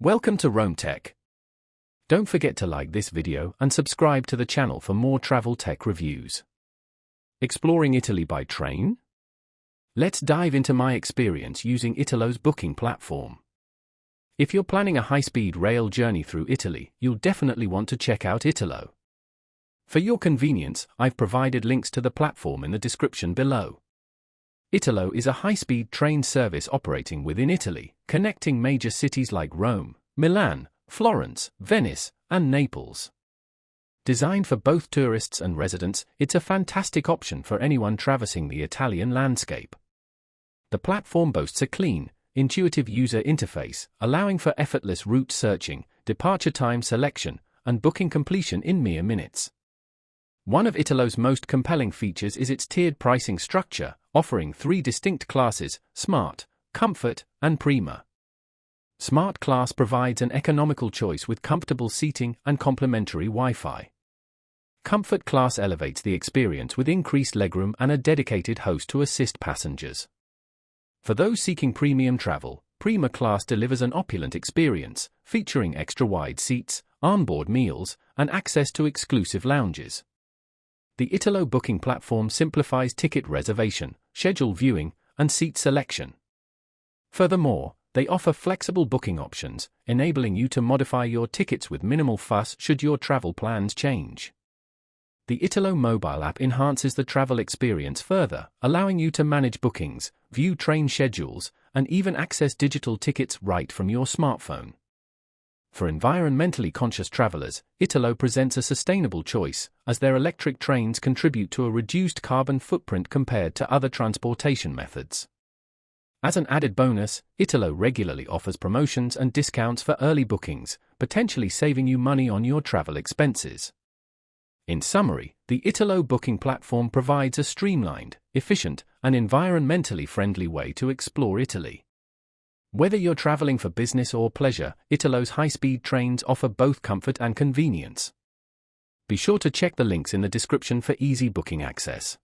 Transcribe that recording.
Welcome to Rome Tech. Don't forget to like this video and subscribe to the channel for more travel tech reviews. Exploring Italy by train? Let's dive into my experience using Italo's booking platform. If you're planning a high-speed rail journey through Italy, you'll definitely want to check out Italo. For your convenience, I've provided links to the platform in the description below. Italo is a high-speed train service operating within Italy, connecting major cities like Rome, Milan, Florence, Venice, and Naples. Designed for both tourists and residents, it's a fantastic option for anyone traversing the Italian landscape. The platform boasts a clean, intuitive user interface, allowing for effortless route searching, departure time selection, and booking completion in mere minutes. One of Italo's most compelling features is its tiered pricing structure, offering three distinct classes: Smart, Comfort, and Prima. Smart Class provides an economical choice with comfortable seating and complimentary Wi-Fi. Comfort Class elevates the experience with increased legroom and a dedicated host to assist passengers. For those seeking premium travel, Prima Class delivers an opulent experience, featuring extra-wide seats, onboard meals, and access to exclusive lounges. The Italo booking platform simplifies ticket reservation, schedule viewing, and seat selection. Furthermore, they offer flexible booking options, enabling you to modify your tickets with minimal fuss should your travel plans change. The Italo mobile app enhances the travel experience further, allowing you to manage bookings, view train schedules, and even access digital tickets right from your smartphone. For environmentally conscious travelers, Italo presents a sustainable choice, as their electric trains contribute to a reduced carbon footprint compared to other transportation methods. As an added bonus, Italo regularly offers promotions and discounts for early bookings, potentially saving you money on your travel expenses. In summary, the Italo booking platform provides a streamlined, efficient, and environmentally friendly way to explore Italy. Whether you're traveling for business or pleasure, Italo's high-speed trains offer both comfort and convenience. Be sure to check the links in the description for easy booking access.